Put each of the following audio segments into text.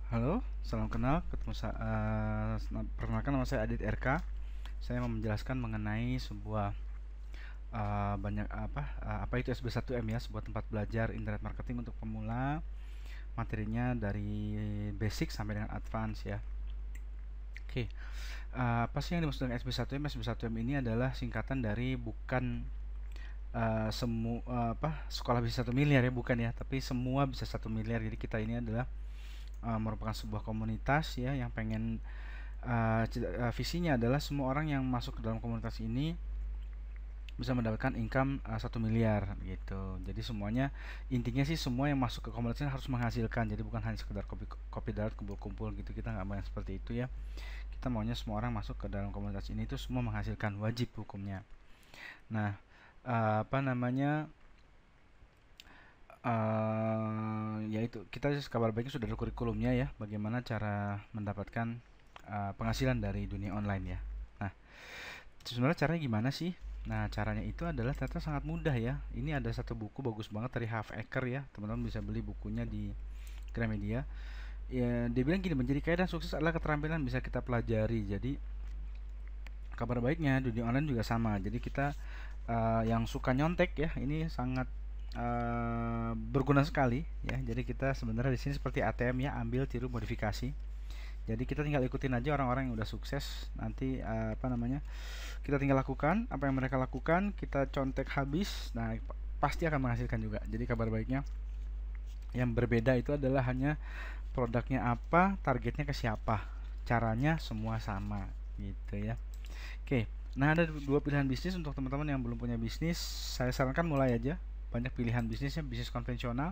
Halo, salam kenal. Perkenalkan nama saya Adit RK. Saya mau menjelaskan mengenai sebuah apa itu SB1M ya, sebuah tempat belajar internet marketing untuk pemula. Materinya dari basic sampai dengan advance ya. Oke, apa sih yang dimaksud dengan SB1M? SB1M ini adalah singkatan dari bukan sekolah bisa 1 miliar ya, bukan ya, tapi semua bisa 1 miliar. Jadi kita ini adalah merupakan sebuah komunitas ya yang pengen visinya adalah semua orang yang masuk ke dalam komunitas ini bisa mendapatkan income 1 miliar gitu. Jadi semuanya intinya sih semua yang masuk ke komunitas ini harus menghasilkan. Jadi bukan hanya sekedar kopi darat kumpul-kumpul gitu. Kita nggak mau yang seperti itu ya. Kita maunya semua orang masuk ke dalam komunitas ini itu semua menghasilkan, wajib hukumnya. Nah, apa namanya? Yaitu kita kabar baiknya sudah ada kurikulumnya ya, bagaimana cara mendapatkan penghasilan dari dunia online ya. Nah, sebenarnya caranya gimana sih? Nah, caranya itu adalah ternyata sangat mudah ya. Ini ada satu buku bagus banget dari Half Acre ya. Teman-teman bisa beli bukunya di Gramedia. Ya, dia bilang gini, menjadi kaya dan sukses adalah keterampilan bisa kita pelajari. Jadi, kabar baiknya dunia online juga sama. Jadi kita yang suka nyontek ya, ini sangat berguna sekali ya. Jadi kita sebenarnya di sini seperti ATM ya, ambil, tiru, modifikasi. Jadi kita tinggal ikutin aja orang-orang yang udah sukses. Nanti kita tinggal lakukan apa yang mereka lakukan, kita contek habis. Nah, pasti akan menghasilkan juga. Jadi kabar baiknya yang berbeda itu adalah hanya produknya apa, targetnya ke siapa. Caranya semua sama gitu ya. Oke. Nah, ada dua pilihan bisnis untuk teman-teman yang belum punya bisnis. Saya sarankan mulai aja. Banyak pilihan bisnisnya, bisnis konvensional.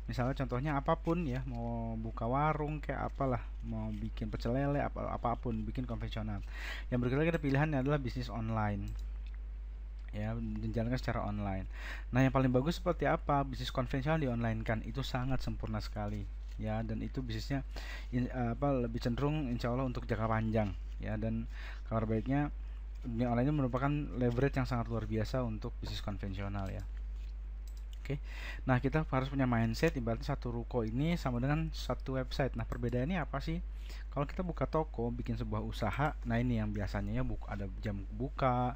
Misalnya contohnya apapun ya, mau buka warung kayak apalah, mau bikin pecel lele apapun, bikin konvensional. Yang berikutnya kita pilihannya adalah bisnis online ya, dijalankan secara online. Nah, yang paling bagus seperti apa? Bisnis konvensional di online kan itu sangat sempurna sekali ya, dan itu bisnisnya lebih cenderung insya Allah untuk jangka panjang ya. Dan kabar baiknya dunia online ini merupakan leverage yang sangat luar biasa untuk bisnis konvensional ya. Oke, nah kita harus punya mindset ibaratnya satu ruko ini sama dengan satu website. Nah, perbedaannya apa sih? Kalau kita buka toko, bikin sebuah usaha, nah ini yang biasanya ya ada jam buka,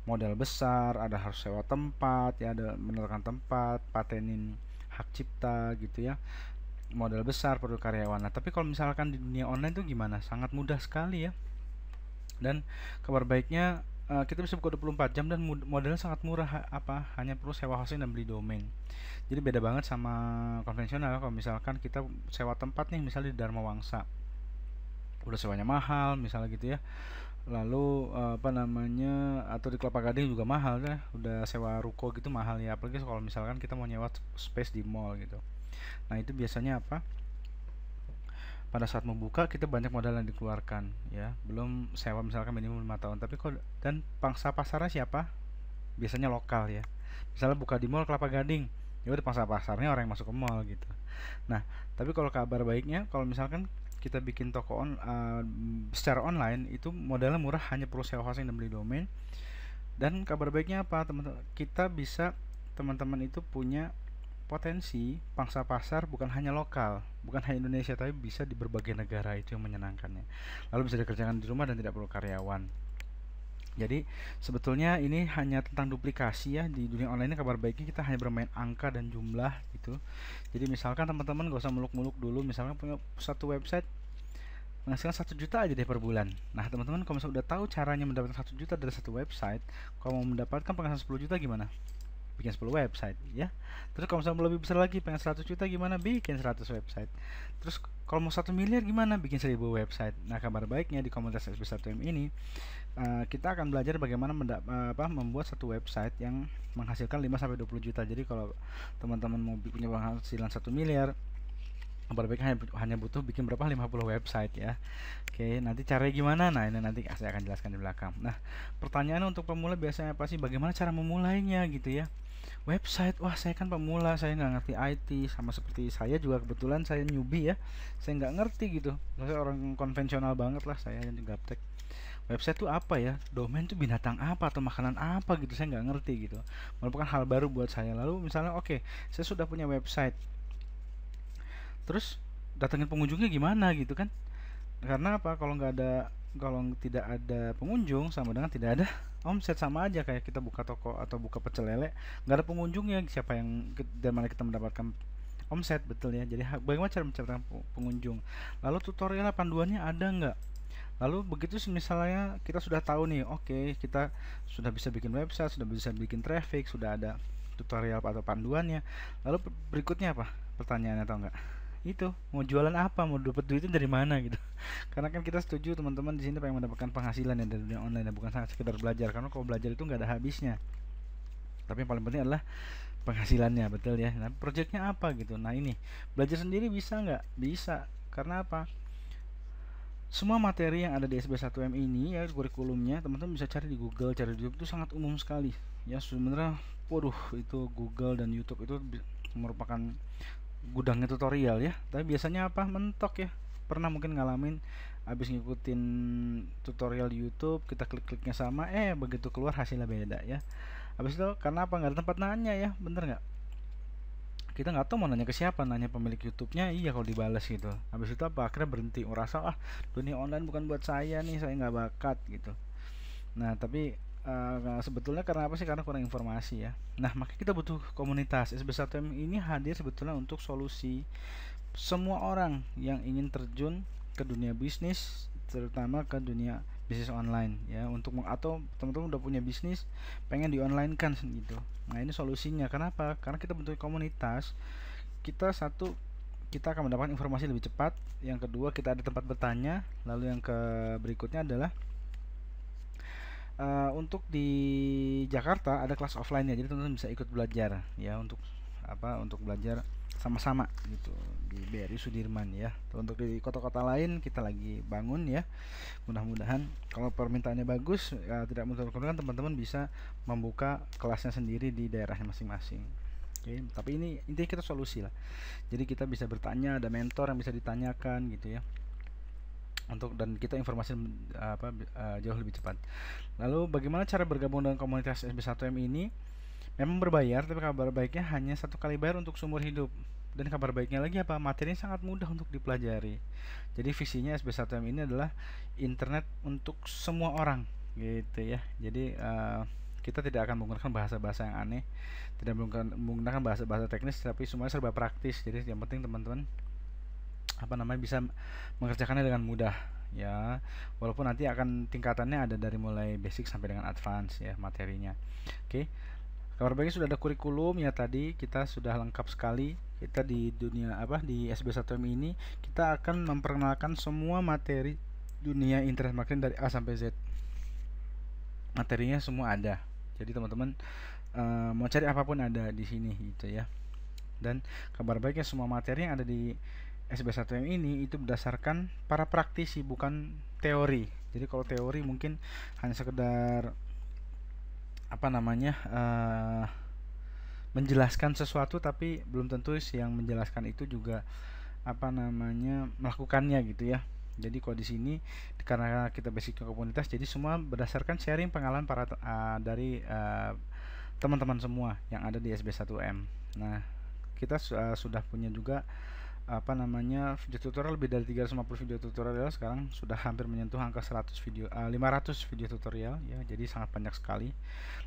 modal besar, ada harus sewa tempat, ya ada menemukan tempat, patenin hak cipta gitu ya, modal besar, perlu karyawan. Nah, tapi kalau misalkan di dunia online tuh gimana? Sangat mudah sekali ya. Dan kabar baiknya kita bisa buka 24 jam dan modalnya sangat murah, hanya perlu sewa hosting dan beli domain. Jadi beda banget sama konvensional. Kalau misalkan kita sewa tempat nih, misalnya di Dharma Wangsa, udah sewanya mahal misalnya gitu ya. Lalu atau di Kelapa Gading juga mahal ya, udah sewa ruko gitu mahal ya, apalagi kalau misalkan kita mau nyewa space di mall gitu. Nah, itu biasanya pada saat membuka kita banyak modal yang dikeluarkan ya, belum sewa misalkan minimum 5 tahun. Tapi kok, dan pangsa pasarnya siapa? Biasanya lokal ya. Misalnya buka di mall Kelapa Gading, ya udah pangsa pasarnya orang yang masuk ke mall gitu. Nah, tapi kalau kabar baiknya, kalau misalkan kita bikin secara online itu modalnya murah, hanya perlu sewa hosting dan beli domain. Dan kabar baiknya apa, teman-teman? Kita bisa, teman-teman itu punya potensi pangsa pasar bukan hanya lokal, bukan hanya Indonesia, tapi bisa di berbagai negara. Itu yang menyenangkannya. Lalu bisa dikerjakan di rumah dan tidak perlu karyawan. Jadi sebetulnya ini hanya tentang duplikasi ya. Di dunia online ini kabar baiknya kita hanya bermain angka dan jumlah gitu. Jadi misalkan teman-teman gak usah muluk-muluk dulu, misalkan punya satu website menghasilkan 1 juta aja deh per bulan. Nah, teman-teman kalau misalnya udah tahu caranya mendapatkan 1 juta dari satu website, kalau mau mendapatkan penghasilan 10 juta gimana? Bikin 10 website ya. Terus kalau misalnya lebih besar lagi, pengen 100 juta gimana? Bikin 100 website. Terus kalau mau 1 miliar gimana? Bikin 1000 website. Nah, kabar baiknya di komunitas SB1M ini kita akan belajar bagaimana membuat satu website yang menghasilkan 5 sampai 20 juta. Jadi kalau teman-teman mau punya penghasilan 1 miliar, kabar baik hanya butuh bikin berapa, 50 website ya. Oke, nanti caranya gimana? Nah, ini nanti saya akan jelaskan di belakang. Nah, pertanyaan untuk pemula biasanya apa sih? Bagaimana cara memulainya gitu ya? Website, wah saya kan pemula, saya nggak ngerti IT, sama seperti saya juga kebetulan saya newbie ya, saya nggak ngerti gitu. Saya orang konvensional banget lah, saya yang gaptek. Website tuh apa ya? Domain tuh binatang apa atau makanan apa gitu, saya nggak ngerti gitu. Merupakan hal baru buat saya. Lalu misalnya, oke, saya sudah punya website. Terus datengin pengunjungnya gimana gitu kan. Karena apa, kalau tidak ada pengunjung sama dengan tidak ada omset, sama aja kayak kita buka toko atau buka pecel lele nggak ada pengunjungnya, siapa yang dari mana kita mendapatkan omset, betul ya. Jadi bagaimana cara menciptakan pengunjung, lalu tutorial panduannya ada nggak. Lalu begitu misalnya kita sudah tahu nih, oke, kita sudah bisa bikin website, sudah bisa bikin traffic, sudah ada tutorial atau panduannya, lalu berikutnya apa pertanyaannya, atau enggak, itu mau jualan apa, mau dapat duitnya dari mana gitu. Karena kan kita setuju teman-teman di sini pengen mendapatkan penghasilan ya dari dunia online, ya bukan sekedar belajar, karena kalau belajar itu nggak ada habisnya, tapi yang paling penting adalah penghasilannya, betul ya. Nah, projectnya apa gitu. Nah, ini belajar sendiri bisa nggak? Bisa. Karena apa, semua materi yang ada di SB1M ini ya, kurikulumnya teman-teman bisa cari di Google, cari di YouTube, itu sangat umum sekali ya sebenarnya. Waduh, itu Google dan YouTube itu merupakan gudangnya tutorial ya, tapi biasanya apa, mentok ya. Pernah mungkin ngalamin abis ngikutin tutorial YouTube, kita klik-kliknya sama, begitu keluar hasilnya beda ya. Habis itu karena apa, nggak ada tempat nanya ya, bener nggak, kita nggak tahu mau nanya ke siapa, nanya pemilik YouTube-nya, iya kalau dibalas gitu. Habis itu apa, akhirnya berhenti, merasa dunia online bukan buat saya nih, saya nggak bakat gitu. Nah tapi sebetulnya karena apa sih, karena kurang informasi ya. Nah maka kita butuh komunitas. SB1M ini hadir sebetulnya untuk solusi semua orang yang ingin terjun ke dunia bisnis, terutama ke dunia bisnis online ya, untuk atau teman-teman udah punya bisnis pengen di online kan gitu. Nah ini solusinya. Kenapa? Karena kita bentuk komunitas. Kita satu, kita akan mendapatkan informasi lebih cepat. Yang kedua, kita ada tempat bertanya. Lalu yang ke berikutnya adalah untuk di Jakarta ada kelas offline ya, jadi teman-teman bisa ikut belajar ya, untuk apa, untuk belajar sama-sama gitu di BRI Sudirman ya. Untuk di kota-kota lain kita lagi bangun ya, mudah-mudahan kalau permintaannya bagus ya, tidak menurunkan, teman-teman bisa membuka kelasnya sendiri di daerahnya masing-masing. Oke, tapi ini intinya kita solusi lah, jadi kita bisa bertanya, ada mentor yang bisa ditanyakan gitu ya, untuk dan kita informasi jauh lebih cepat. Lalu bagaimana cara bergabung dengan komunitas SB1M ini? Memang berbayar, tapi kabar baiknya hanya satu kali bayar untuk seumur hidup. Dan kabar baiknya lagi apa? Materinya sangat mudah untuk dipelajari. Jadi visinya SB1M ini adalah internet untuk semua orang, gitu ya. Jadi kita tidak akan menggunakan bahasa-bahasa yang aneh, tidak menggunakan bahasa-bahasa teknis, tapi semuanya serba praktis. Jadi yang penting teman-teman bisa mengerjakannya dengan mudah ya, walaupun nanti akan tingkatannya ada dari mulai basic sampai dengan advance ya materinya. Oke, kabar baiknya sudah ada kurikulum ya, tadi kita sudah lengkap sekali. Kita di dunia di SB1M ini kita akan memperkenalkan semua materi dunia internet marketing dari A sampai Z, materinya semua ada. Jadi teman-teman mau cari apapun ada di sini gitu ya. Dan kabar baiknya semua materi yang ada di SB1M ini itu berdasarkan para praktisi, bukan teori. Jadi kalau teori mungkin hanya sekedar menjelaskan sesuatu, tapi belum tentu yang menjelaskan itu juga melakukannya gitu ya. Jadi kalau di sini karena kita basicnya komunitas, jadi semua berdasarkan sharing pengalaman dari teman-teman semua yang ada di SB1M. Nah, kita sudah punya juga video tutorial, lebih dari 350 video tutorial, sekarang sudah hampir menyentuh angka 500 video tutorial ya, jadi sangat banyak sekali.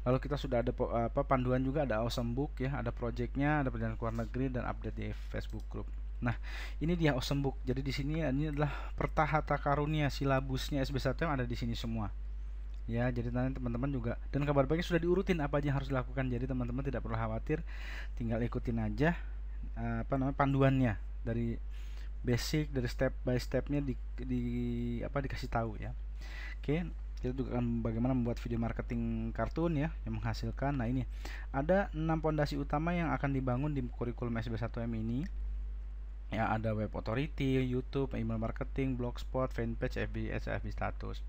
Lalu kita sudah ada panduan juga, ada awesome book ya, ada projectnya, ada perjalanan ke luar negeri, dan update di Facebook group. Nah ini dia awesome book. Jadi di sini ini adalah pertahata karunia, silabusnya SB1M ada di sini semua ya. Jadi nanti teman-teman juga, dan kabar baiknya sudah diurutin apa aja yang harus dilakukan, jadi teman-teman tidak perlu khawatir, tinggal ikutin aja panduannya dari basic, dari step by stepnya dikasih tahu ya. Oke, kita juga akan bagaimana membuat video marketing kartun ya yang menghasilkan. Nah ini ada 6 pondasi utama yang akan dibangun di kurikulum SB1M ini ya, ada web authority, YouTube, email marketing, blogspot, fanpage, FB status.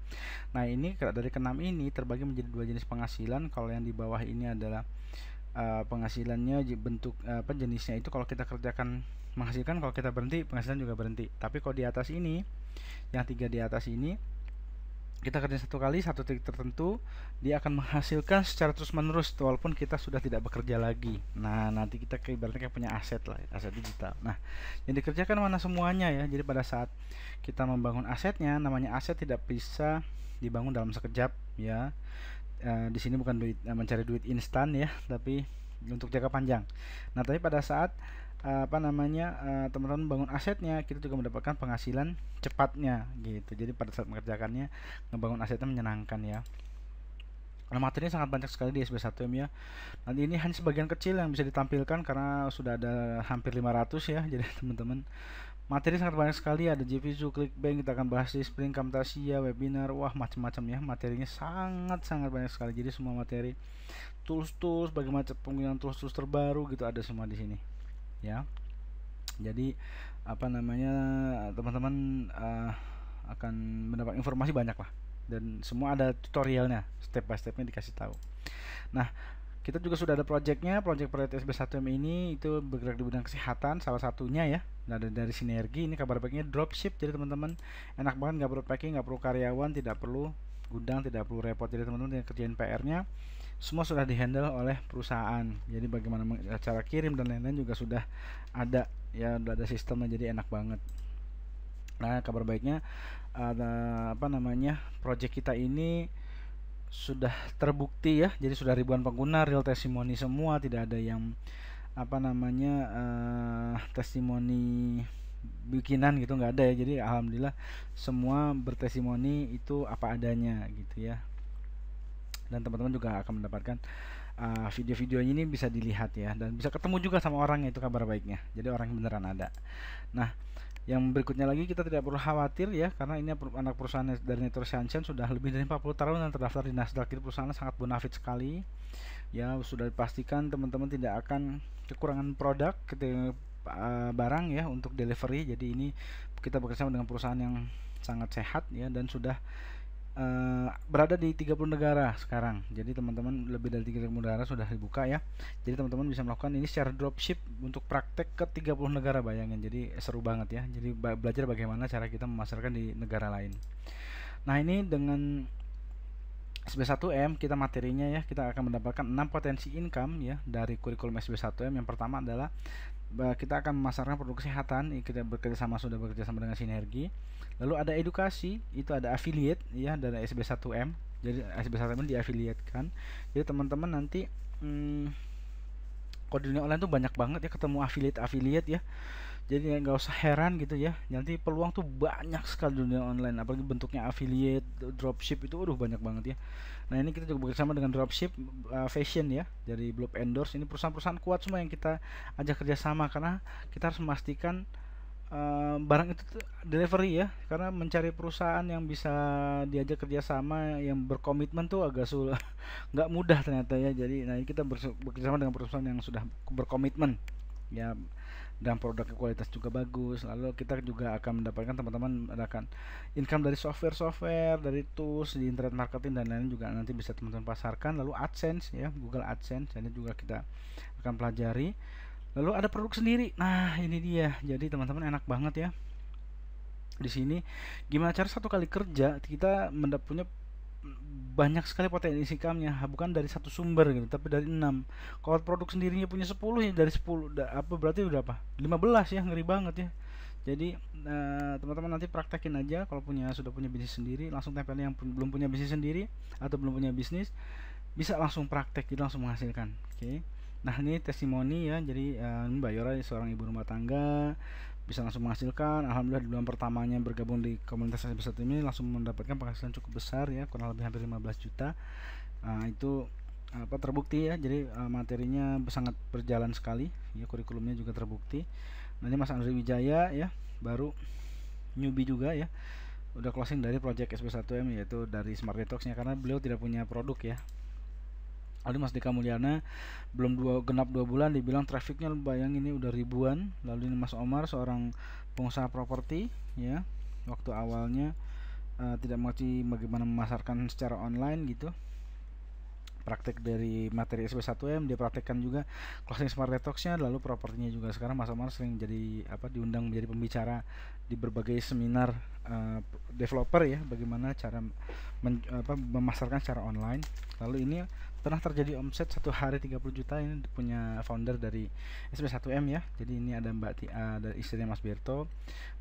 Nah ini dari ke-6 ini terbagi menjadi 2 jenis penghasilan. Kalau yang di bawah ini adalah penghasilannya bentuk jenisnya itu, kalau kita kerjakan menghasilkan, kalau kita berhenti penghasilan juga berhenti. Tapi kalau di atas ini, yang 3 di atas ini, kita kerja satu kali satu titik tertentu, dia akan menghasilkan secara terus menerus walaupun kita sudah tidak bekerja lagi. Nah, nanti kita ibaratnya kayak punya aset lah, aset digital. Nah, yang dikerjakan mana semuanya ya. Jadi pada saat kita membangun asetnya, namanya aset tidak bisa dibangun dalam sekejap ya. Di sini bukan mencari duit instan ya, tapi untuk jangka panjang. Nah, tapi pada saat teman-teman bangun asetnya, kita juga mendapatkan penghasilan cepatnya gitu. Jadi pada saat mengerjakannya, ngebangun asetnya menyenangkan ya. Nah, materinya sangat banyak sekali di SB1M ya. Nanti ini hanya sebagian kecil yang bisa ditampilkan karena sudah ada hampir 500 ya. Jadi teman-teman, materi sangat banyak sekali, ada JVZoo, ClickBank, kita akan bahas di Spring, Camtasia, webinar, wah macam-macam ya. Materinya sangat-sangat banyak sekali. Jadi semua materi, tools-tools, bagaimana penggunaan tools-tools terbaru gitu ada semua di sini ya. Jadi teman-teman akan mendapat informasi banyak lah, dan semua ada tutorialnya, step by stepnya dikasih tahu. Nah, kita juga sudah ada project SB1M ini itu bergerak di bidang kesehatan salah satunya ya. Nah, dari sinergi ini kabar baiknya dropship. Jadi teman-teman enak banget, nggak perlu packing, nggak perlu karyawan, tidak perlu gudang, tidak perlu repot. Jadi teman-teman kerjain PR-nya semua sudah dihandle oleh perusahaan. Jadi bagaimana cara kirim dan lain-lain juga sudah ada ya, sudah ada sistemnya, jadi enak banget. Nah, kabar baiknya project kita ini sudah terbukti ya. Jadi sudah ribuan pengguna, real testimoni semua, tidak ada yang testimoni bikinan gitu, nggak ada ya. Jadi alhamdulillah semua bertestimoni itu apa adanya gitu ya. Dan teman-teman juga akan mendapatkan video-video ini bisa dilihat ya, dan bisa ketemu juga sama orangnya, itu kabar baiknya. Jadi orang beneran ada. Nah, yang berikutnya lagi, kita tidak perlu khawatir ya, karena ini anak perusahaan dari Network Sunshine sudah lebih dari 40 tahun yang terdaftar di Nasdaq. Jadi perusahaannya sangat bonafit sekali ya, sudah dipastikan teman-teman tidak akan kekurangan produk barang ya untuk delivery. Jadi ini kita bekerjasama dengan perusahaan yang sangat sehat ya, dan sudah berada di 30 negara sekarang. Jadi teman-teman, lebih dari 30 negara sudah dibuka ya. Jadi teman-teman bisa melakukan ini secara dropship untuk praktek ke 30 negara, bayangin. Jadi seru banget ya. Jadi belajar bagaimana cara kita memasarkan di negara lain. Nah, ini dengan SB1M kita materinya ya, kita akan mendapatkan 6 potensi income ya dari kurikulum SB1M. Yang pertama adalah kita akan memasarkan produk kesehatan, kita sudah bekerjasama dengan Sinergi. Lalu ada edukasi, itu ada affiliate ya dari SB1M. Jadi SB1M diafiliatkan. Jadi teman-teman nanti kalau di dunia online tuh banyak banget ya ketemu affiliate ya. Jadi nggak usah heran gitu ya, nanti peluang tuh banyak sekali di dunia online, apalagi bentuknya affiliate, dropship itu banyak banget ya. Nah, ini kita juga bekerjasama dengan dropship fashion ya, dari Blob Endorse. Ini perusahaan-perusahaan kuat semua yang kita ajak kerjasama, karena kita harus memastikan barang itu delivery ya, karena mencari perusahaan yang bisa diajak kerjasama yang berkomitmen tuh agak sulit, nggak mudah ternyata ya. Jadi nah, kita bekerjasama dengan perusahaan yang sudah berkomitmen ya, dan produknya kualitas juga bagus. Lalu kita juga akan mendapatkan, teman-teman mendapatkan income dari software, dari tools di internet marketing dan lain-lain juga nanti bisa teman-teman pasarkan. Lalu AdSense ya, Google AdSense, ini juga kita akan pelajari. Lalu ada produk sendiri. Nah, ini dia. Jadi teman-teman enak banget ya. Di sini gimana cara satu kali kerja kita punya banyak sekali potensi income-nya, bukan dari satu sumber gitu, tapi dari 6. Kalau produk sendirinya punya 10 ya, dari 10 berarti udah 15 ya, ngeri banget ya. Jadi teman-teman nanti praktekin aja. Kalau sudah punya bisnis sendiri, langsung tempel. Yang belum punya bisnis sendiri atau belum punya bisnis, bisa langsung praktek, jadi langsung menghasilkan. Oke. Nah, ini testimoni ya. Jadi Mbak Yora seorang ibu rumah tangga, bisa langsung menghasilkan. Alhamdulillah di bulan pertamanya bergabung di komunitas SB1 ini langsung mendapatkan penghasilan cukup besar ya, kurang lebih hampir 15 juta. Itu terbukti ya. Jadi materinya sangat berjalan sekali ya, kurikulumnya juga terbukti. Nah, ini Mas Andri Wijaya ya, baru newbie juga ya, udah closing dari project SB1M, yaitu dari Smart Detox-nya, karena beliau tidak punya produk ya. Lalu Mas Dika Mulyana belum genap 2 bulan dibilang trafficnya, bayangin ini udah ribuan. Lalu ini Mas Omar, seorang pengusaha properti ya, waktu awalnya tidak mengerti bagaimana memasarkan secara online gitu. Praktek dari materi SB1M dia praktekkan juga, closing Smart Detox-nya, lalu propertinya juga. Sekarang Mas Omar sering jadi diundang menjadi pembicara di berbagai seminar developer ya, bagaimana cara memasarkan secara online. Lalu ini pernah terjadi omset satu hari 30 juta. Ini punya founder dari SB1M ya. Jadi ini ada dari istrinya Mas Berto,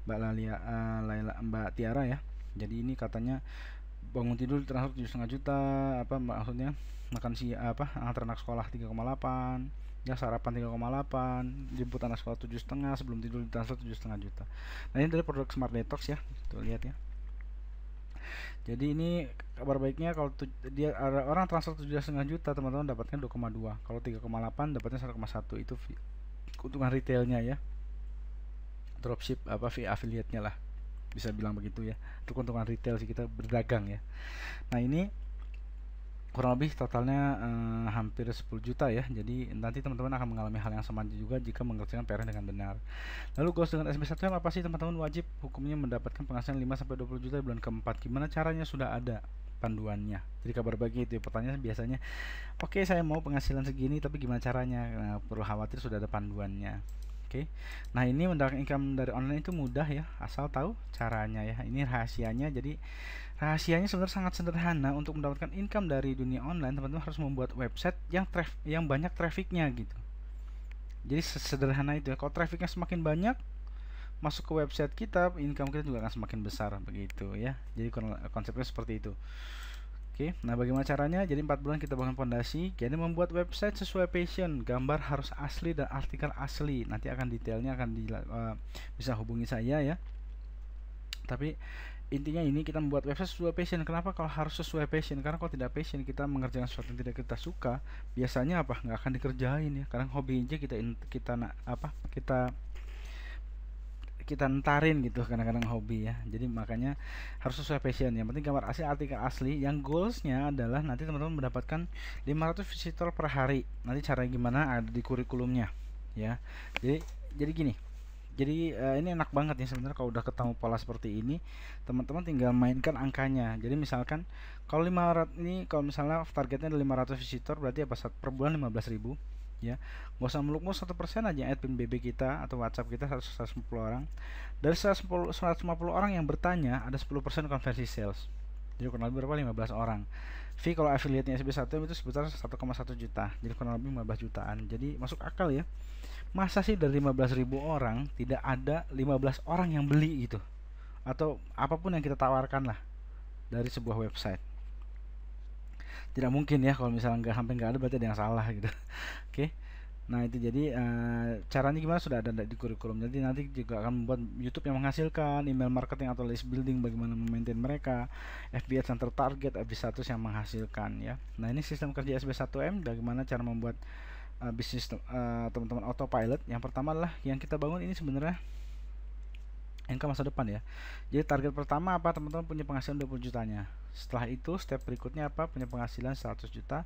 Mbak Tiara ya. Jadi ini katanya bangun tidur transfer 7,5 juta, maksudnya makan antar anak sekolah 3,8, ya sarapan 3,8, jemput anak sekolah 7,5, sebelum tidur transfer 7,5 juta. Nah ini dari produk Smart Detox ya, tuh lihat ya. Jadi ini kabar baiknya, kalau dia ada orang transfer 7,5 juta, teman-teman dapatkan 2,2. Kalau 3,8 dapatnya 1,1. Itu keuntungan retailnya ya. Dropship fee affiliate-nya lah, bisa bilang begitu ya. Itu keuntungan retail sih, kita berdagang ya. Nah ini kurang lebih totalnya hampir 10 juta ya. Jadi nanti teman-teman akan mengalami hal yang sama juga jika mengerjakan PR dengan benar. Lalu goals dengan SB1M apa sih teman-teman? Wajib hukumnya mendapatkan penghasilan 5-20 juta di bulan keempat. Gimana caranya? Sudah ada panduannya. Jadi kabar baik itu ya. Pertanyaan biasanya, oke, saya mau penghasilan segini tapi gimana caranya? Nah, perlu khawatir, sudah ada panduannya. Oke. Nah ini mendapatkan income dari online itu mudah ya, asal tahu caranya ya. Ini rahasianya. Jadi rahasianya sebenarnya sangat sederhana. Untuk mendapatkan income dari dunia online, teman-teman harus membuat website yang banyak trafficnya gitu. Jadi sederhana itu ya. Kalau trafficnya semakin banyak masuk ke website kita, income kita juga akan semakin besar begitu ya. Jadi konsepnya seperti itu. Oke, nah bagaimana caranya? Jadi 4 bulan kita bangun fondasi. Jadi membuat website sesuai passion, gambar harus asli dan artikel asli. Nanti akan detailnya bisa hubungi saya ya. Tapi intinya ini, kita membuat website sesuai passion. Kenapa kalau harus sesuai passion? Karena kalau tidak passion, kita mengerjakan sesuatu yang tidak kita suka, biasanya nggak akan dikerjain ya. Karena hobi aja kita nentarin gitu, kadang-kadang hobi ya. Jadi makanya harus sesuai passion. Yang penting gambar asli, artikel asli. Yang goalsnya adalah nanti teman-teman mendapatkan 500 visitor per hari. Nanti caranya gimana ada di kurikulumnya ya. Jadi gini. Jadi ini enak banget ya sebenarnya. Kalau udah ketemu pola seperti ini, teman-teman tinggal mainkan angkanya. Jadi misalkan kalau 500 ini, kalau misalnya targetnya ada 500 visitor, berarti apa, per bulan 15.000 ya. Nggak usah muluk-muluk, 1% aja admin BB kita atau WhatsApp kita 150 orang. Dari 150 orang yang bertanya, ada 10% konversi sales. Jadi kurang lebih berapa? 15 orang. Fee kalau affiliate-nya SB1M itu sebesar 1,1 juta. Jadi kurang lebih 15 jutaan. Jadi masuk akal ya. Masa sih dari 15.000 orang tidak ada 15 orang yang beli gitu, atau apapun yang kita tawarkan lah dari sebuah website? Tidak mungkin ya. Kalau misalnya nggak ada, berarti ada yang salah gitu. Oke. Nah itu jadi caranya gimana, sudah ada di kurikulum. Jadi nanti juga akan membuat YouTube yang menghasilkan, email marketing atau list building, bagaimana memaintain mereka, FB Ads yang tertarget, FB status yang menghasilkan ya. Nah ini sistem kerja SB1M, bagaimana cara membuat bisnis teman-teman autopilot. Yang pertama adalah yang kita bangun ini sebenarnya income masa depan ya. Jadi target pertama apa, teman-teman punya penghasilan 20 jutanya. Setelah itu step berikutnya apa, punya penghasilan 100 juta.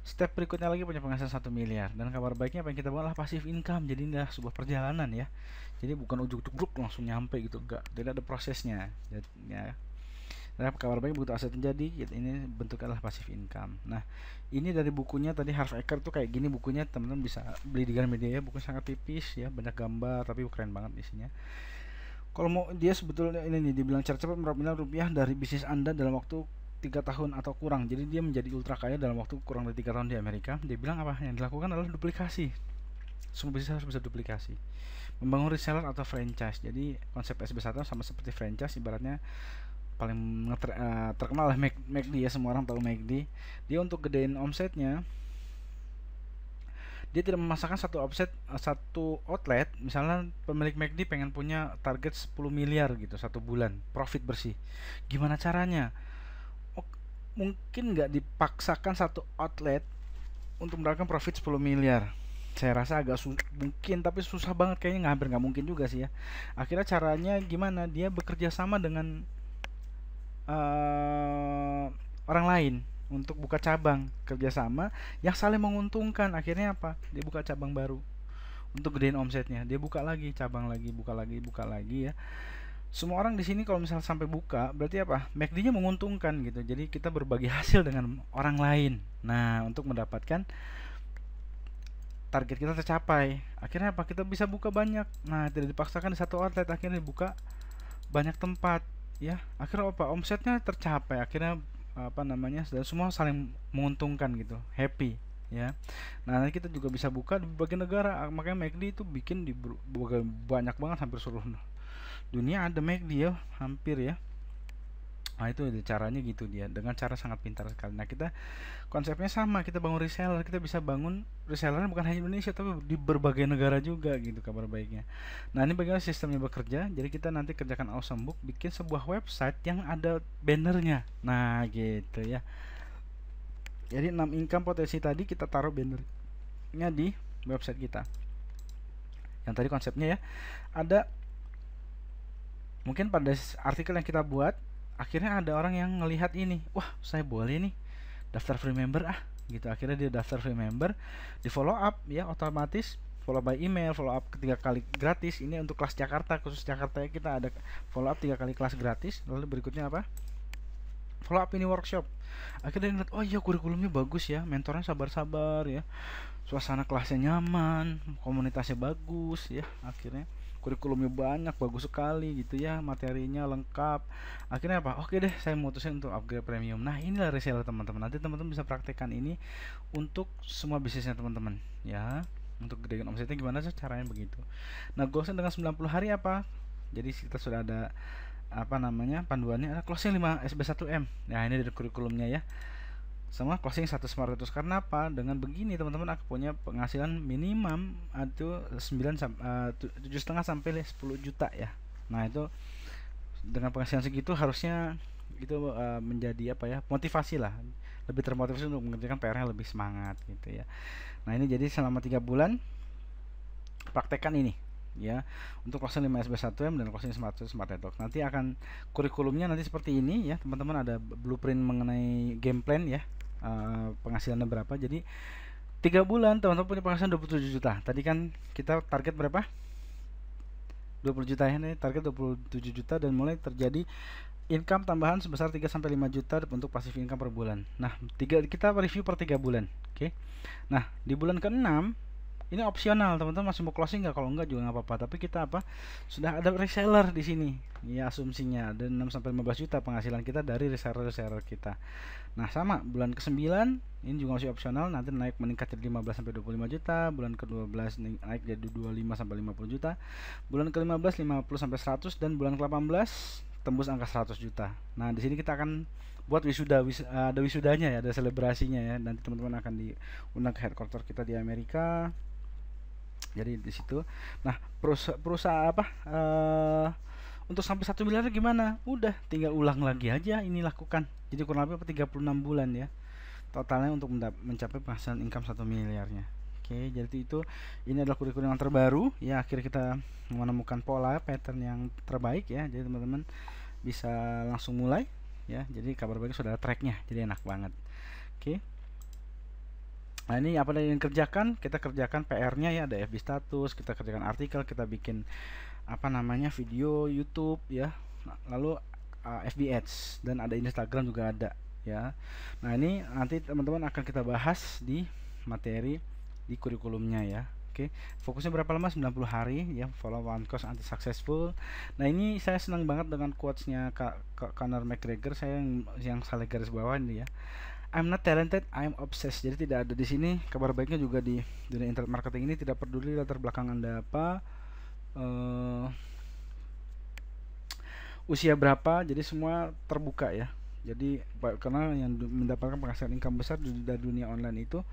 Step berikutnya lagi punya penghasilan 1 miliar. Dan kabar baiknya apa yang kita bangun adalah passive income. Jadi ini adalah sebuah perjalanan ya. Jadi bukan ujuk-ujuk langsung nyampe gitu, enggak. Tidak ada prosesnya ya. Nah, kabar baik begitu aset terjadi, ini bentuknya adalah passive income. Nah, ini dari bukunya tadi, Harv Eker tuh kayak gini bukunya, teman-teman bisa beli di Gramedia ya. Buku sangat tipis ya, banyak gambar tapi keren banget isinya. Kalau mau, dia sebetulnya ini nih, dibilang cara cepat meraup miliar rupiah dari bisnis Anda dalam waktu 3 tahun atau kurang. Jadi dia menjadi ultra kaya dalam waktu kurang dari 3 tahun di Amerika. Dia bilang apa yang dilakukan adalah duplikasi. Semua bisnis harus bisa duplikasi. Membangun reseller atau franchise. Jadi konsep SB1 sama seperti franchise, ibaratnya paling terkenal lah McD ya, semua orang tahu McD. Dia untuk gedein omsetnya, dia tidak memasakkan satu outlet. Misalnya pemilik McD pengen punya target 10 miliar gitu satu bulan profit bersih. Gimana caranya? Mungkin nggak dipaksakan satu outlet untuk mendapatkan profit 10 miliar. Saya rasa agak mungkin, tapi susah banget kayaknya, hampir nggak mungkin juga sih ya. Akhirnya caranya gimana? Dia bekerja sama dengan orang lain untuk buka cabang, kerjasama yang saling menguntungkan. Akhirnya apa, dia buka cabang baru untuk gedein omsetnya. Dia buka lagi cabang lagi, buka lagi ya. Semua orang di sini kalau misalnya sampai buka, berarti apa, McD-nya menguntungkan gitu. Jadi kita berbagi hasil dengan orang lain. Nah untuk mendapatkan target kita tercapai, akhirnya apa, kita bisa buka banyak. Nah tidak dipaksakan di satu outlet, akhirnya dibuka banyak tempat ya. Akhirnya apa, omsetnya tercapai, akhirnya apa namanya, dan semua saling menguntungkan gitu, happy ya. Nah, nanti kita juga bisa buka di berbagai negara. Makanya McD itu bikin di banyak banget, hampir seluruh dunia ada McD ya, hampir ya. Nah, itu caranya gitu dia, dengan cara sangat pintar sekali. Nah, kita konsepnya sama, kita bangun reseller, kita bisa bangun resellernya bukan hanya Indonesia tapi di berbagai negara juga gitu, kabar baiknya. Nah, ini bagaimana sistemnya bekerja. Jadi kita nanti kerjakan awesome book, bikin sebuah website yang ada bannernya. Nah, gitu ya. Jadi 6 income potensi tadi kita taruh bannernya di website kita. Yang tadi konsepnya ya, ada mungkin pada artikel yang kita buat, akhirnya ada orang yang ngelihat ini, wah saya boleh nih daftar free member gitu. Akhirnya dia daftar free member, di follow up ya, otomatis follow by email, follow up 3 kali gratis. Ini untuk kelas Jakarta, khusus Jakarta ya, kita ada follow up 3 kali kelas gratis. Lalu berikutnya apa, follow up ini workshop. Akhirnya dia ngeliat, oh iya kurikulumnya bagus ya, mentornya sabar-sabar ya, suasana kelasnya nyaman, komunitasnya bagus ya. Akhirnya kurikulumnya banyak, bagus sekali gitu ya, materinya lengkap. Akhirnya apa, oke deh saya memutuskan untuk upgrade premium. Nah, inilah reseller teman-teman. Nanti teman-teman bisa praktekkan ini untuk semua bisnisnya teman-teman ya. Untuk gedein omsetnya gimana sih caranya, begitu. Nah, goalsnya dengan 90 hari apa, jadi kita sudah ada apa namanya, panduannya ada closing 5 SB1M. Nah, ini dari kurikulumnya ya, semua closing 100-500. Karena apa, dengan begini teman-teman akan punya penghasilan minimum itu 7,5 sampai 10 juta ya. Nah, itu dengan penghasilan segitu harusnya itu menjadi apa ya, motivasi lah, lebih termotivasi untuk mengerjakan PR-nya, lebih semangat gitu ya. Nah, ini jadi selama 3 bulan praktekkan ini ya, untuk closing 5 SB1M dan closing Smart Network. Nanti akan kurikulumnya nanti seperti ini ya teman-teman, ada blueprint mengenai game plan ya, penghasilannya berapa. Jadi 3 bulan teman-teman punya penghasilan 27 juta. Tadi kan kita target berapa, 20 juta ya, nih target 27 juta, dan mulai terjadi income tambahan sebesar 3-5 juta untuk passive income per bulan. Nah, kita review per 3 bulan. Oke. Nah, di bulan ke-6 ini opsional teman-teman, masih mau closing nggak? Kalau enggak juga nggak apa-apa, tapi kita apa, sudah ada reseller di sini ya, asumsinya ada 6-15 juta penghasilan kita dari reseller kita. Nah, sama bulan ke-9 ini juga masih opsional, nanti naik meningkat jadi 15-25 juta, bulan ke-12 naik jadi 25-50 juta, bulan ke-15 50-100, dan bulan ke-18 tembus angka 100 juta. Nah, di sini kita akan buat ada wisudanya ya, ada selebrasinya ya. Nanti teman-teman akan diundang ke headquarter kita di Amerika. Jadi di situ. Nah, perusahaan apa, untuk sampai 1 miliar gimana? Udah tinggal ulang lagi aja, ini lakukan. Jadi kurang lebih 36 bulan ya totalnya untuk mencapai penghasilan income 1 miliarnya. Oke, jadi itu ini adalah kurikulum yang terbaru ya. Akhirnya kita menemukan pola pattern yang terbaik ya. Jadi teman-teman bisa langsung mulai ya. Jadi kabar baik sudah ada tracknya, jadi enak banget. Oke. Nah, ini apa yang kerjakan? Kita kerjakan PR-nya ya, ada FB status, kita kerjakan artikel, kita bikin apa namanya, video YouTube ya. Lalu FB Ads, dan ada Instagram juga ada ya. Nah, ini nanti teman-teman akan kita bahas di materi di kurikulumnya ya. Oke, fokusnya berapa lama? 90 hari ya, follow one course anti successful. Nah, ini saya senang banget dengan quotes-nya Conor McGregor, saya yang salah garis bawah ini ya. I'm not talented, I'm obsessed. Jadi tidak ada di sini, kabar baiknya juga di dunia internet marketing ini tidak peduli latar belakang Anda apa, usia berapa, jadi semua terbuka ya. Jadi karena yang mendapatkan penghasilan income besar dari dunia online itu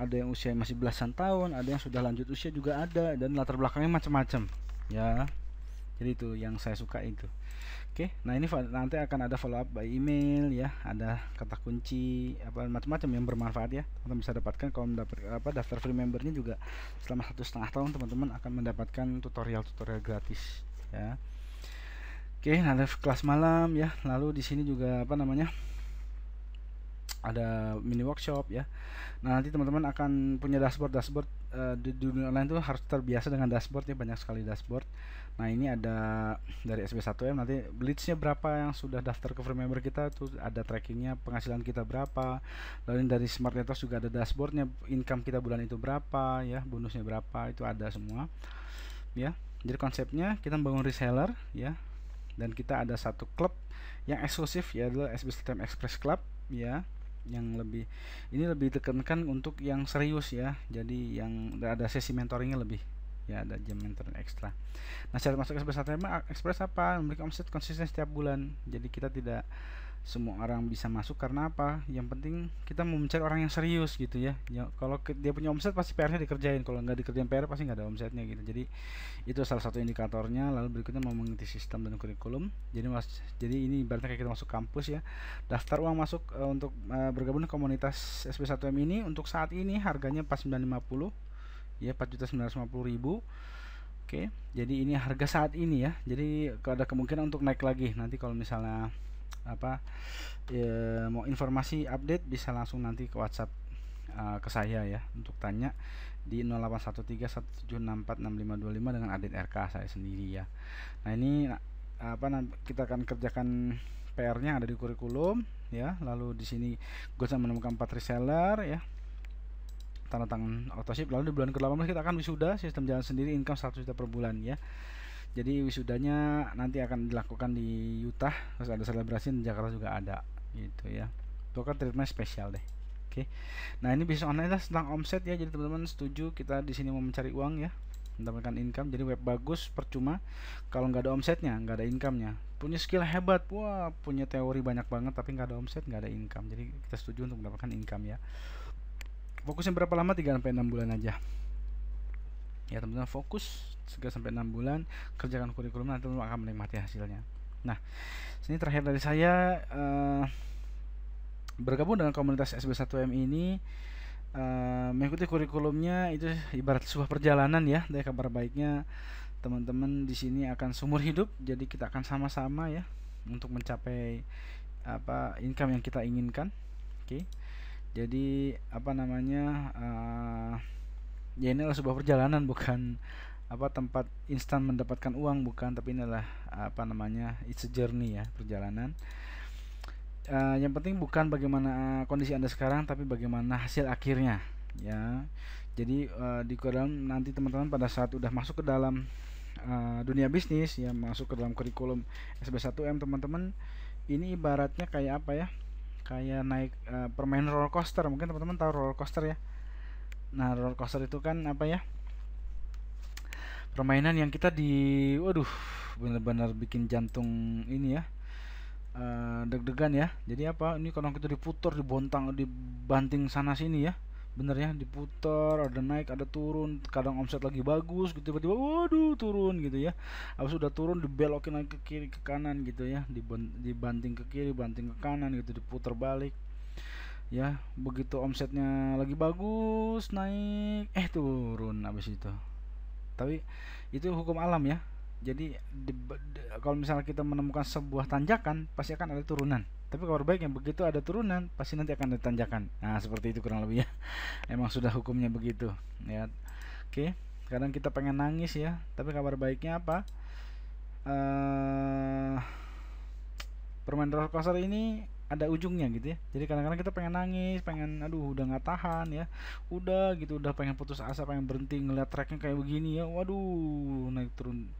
ada yang usia masih belasan tahun, ada yang sudah lanjut usia juga ada, dan latar belakangnya macam-macam ya. Jadi itu yang saya suka itu. Oke, nah ini nanti akan ada follow up by email ya, ada kata kunci apa macam-macam yang bermanfaat ya. Teman-teman bisa dapatkan kalau daftar free membernya juga selama 1,5 tahun teman-teman akan mendapatkan tutorial-tutorial gratis ya. Oke, nah ada kelas malam ya. Lalu di sini juga apa namanya, ada mini workshop ya. Nah, nanti teman-teman akan punya dashboard di dunia online tuh harus terbiasa dengan dashboard ya, banyak sekali dashboard. Nah, ini ada dari SB1M, nanti leads-nya berapa yang sudah daftar ke free member kita tuh ada trackingnya, penghasilan kita berapa. Lalu dari Smart Network juga ada dashboardnya, income kita bulan itu berapa ya, bonusnya berapa, itu ada semua ya. Jadi konsepnya kita bangun reseller ya, Dan kita ada satu klub yang eksklusif, ya, adalah SBSTM Express Club, ya, yang lebih ditekankan untuk yang serius, ya. Jadi yang ada sesi mentoringnya lebih, ya, ada jam mentoring ekstra. Nah, syarat masuk SBSTM Express apa? Memiliki omset konsisten setiap bulan. Jadi kita tidak semua orang bisa masuk, karena apa? Yang penting kita mau mencari orang yang serius gitu, ya. Kalau dia punya omset pasti PR-nya dikerjain, kalau nggak dikerjain PR pasti nggak ada omsetnya gitu. Jadi itu salah satu indikatornya. Lalu berikutnya mau mengikuti sistem dan kurikulum. Jadi ini ibaratnya kayak kita masuk kampus, ya. Daftar uang masuk untuk bergabung di komunitas SP1M ini untuk saat ini harganya 4.950, ya, 4.950.000. Oke, jadi ini harga saat ini, ya. Jadi ada kemungkinan untuk naik lagi nanti kalau misalnya mau informasi update bisa langsung nanti ke WhatsApp ke saya, ya, untuk tanya di 081317646525 dengan Adit RK saya sendiri, ya. Nah, ini kita akan kerjakan PR-nya ada di kurikulum, ya. Lalu di sini gue akan menemukan 4 reseller, ya, tanda tangan autoship. Lalu di bulan ke-18 kita akan wisuda, sistem jalan sendiri, income 100 juta per bulan, ya. Jadi wisudanya nanti akan dilakukan di Utah, terus ada selebrasi di Jakarta juga ada, gitu, ya. Itu kan treatment spesial deh. Oke. Nah, ini bisnis online tentang omset, ya. Jadi teman-teman setuju kita di sini mau mencari uang, ya, mendapatkan income. Jadi web bagus percuma kalau nggak ada omsetnya, nggak ada income-nya. Punya skill hebat, wah, punya teori banyak banget tapi nggak ada omset, nggak ada income. Jadi kita setuju untuk mendapatkan income, ya. Fokusnya berapa lama? 3-6 bulan aja, ya, teman-teman. Fokus 3-6 bulan, kerjakan kurikulum, nanti teman-teman akan menikmati hasilnya. Nah, sini terakhir dari saya, bergabung dengan komunitas SB1M ini, mengikuti kurikulumnya itu ibarat sebuah perjalanan, ya. Dari kabar baiknya teman-teman di sini akan seumur hidup, jadi kita akan sama-sama, ya, untuk mencapai income yang kita inginkan. Oke. Jadi ya, ini adalah sebuah perjalanan, bukan tempat instan mendapatkan uang, bukan, tapi ini adalah it's a journey, ya, perjalanan. Yang penting bukan bagaimana kondisi Anda sekarang, tapi bagaimana hasil akhirnya, ya. Jadi di dalam nanti teman-teman pada saat udah masuk ke dalam dunia bisnis, ya, masuk ke dalam kurikulum SB1M, teman-teman, ini ibaratnya kayak apa, ya? Kayak naik permainan roller coaster. Mungkin teman-teman tahu roller coaster, ya. Nah, roller coaster itu kan permainan yang kita benar-benar bikin jantung ini, ya, deg-degan, ya. Jadi ini kalau kita diputar, dibanting sana sini, ya, bener, ya, diputar, ada naik ada turun, kadang omset lagi bagus gitu, tiba-tiba waduh turun gitu, ya. Habis udah turun dibelokin lagi ke kiri ke kanan gitu, ya, dibanting ke kiri, banting ke kanan gitu, diputar balik, ya. Begitu omsetnya lagi bagus naik, turun habis itu. Tapi itu hukum alam, ya. Jadi kalau misalnya kita menemukan sebuah tanjakan, pasti akan ada turunan. Tapi kabar baiknya begitu ada turunan, pasti nanti akan ada tanjakan. Nah, seperti itu kurang lebih, ya. Emang sudah hukumnya begitu, ya. Oke. Kadang kita pengen nangis, ya, tapi kabar baiknya permain roller coaster ini ada ujungnya gitu, ya. Jadi kadang-kadang kita pengen nangis, pengen udah nggak tahan, ya, udah gitu, udah pengen putus asa, pengen berhenti ngeliat tracknya kayak begini, ya. Waduh, naik turun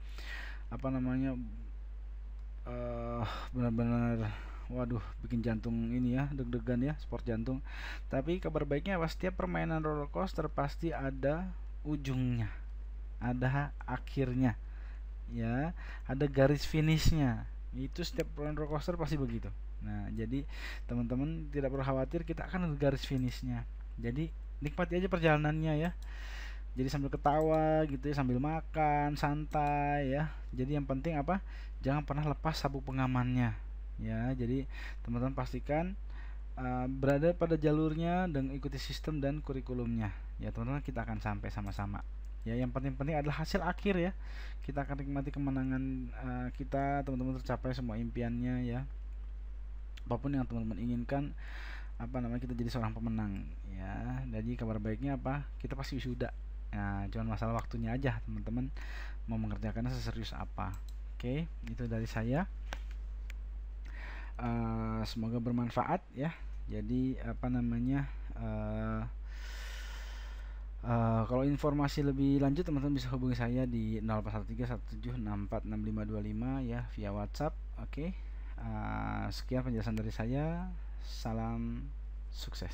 benar-benar, waduh, bikin jantung ini, ya, deg-degan, ya, sport jantung. Tapi kabar baiknya setiap permainan roller coaster pasti ada ujungnya, ada akhirnya, ya, ada garis finishnya. Itu setiap roller coaster pasti begitu. Nah, jadi teman-teman tidak perlu khawatir, kita akan ada garis finishnya. Jadi nikmati aja perjalanannya, ya. Jadi sambil ketawa gitu, ya, sambil makan santai, ya. Jadi yang penting jangan pernah lepas sabuk pengamannya, ya. Jadi teman-teman pastikan berada pada jalurnya dan ikuti sistem dan kurikulumnya, ya, teman-teman. Kita akan sampai sama-sama, ya. Yang penting adalah hasil akhir, ya. Kita akan nikmati kemenangan kita, teman-teman, tercapai semua impiannya, ya. Apapun yang teman-teman inginkan, kita jadi seorang pemenang, ya. Jadi kabar baiknya kita pasti wisuda. Nah, cuma masalah waktunya aja, teman-teman mau mengerjakannya seserius apa. Oke, itu dari saya. Semoga bermanfaat, ya. Jadi Kalau informasi lebih lanjut teman-teman bisa hubungi saya di 081317646525 ya via WhatsApp. Oke. Sekian penjelasan dari saya. Salam sukses.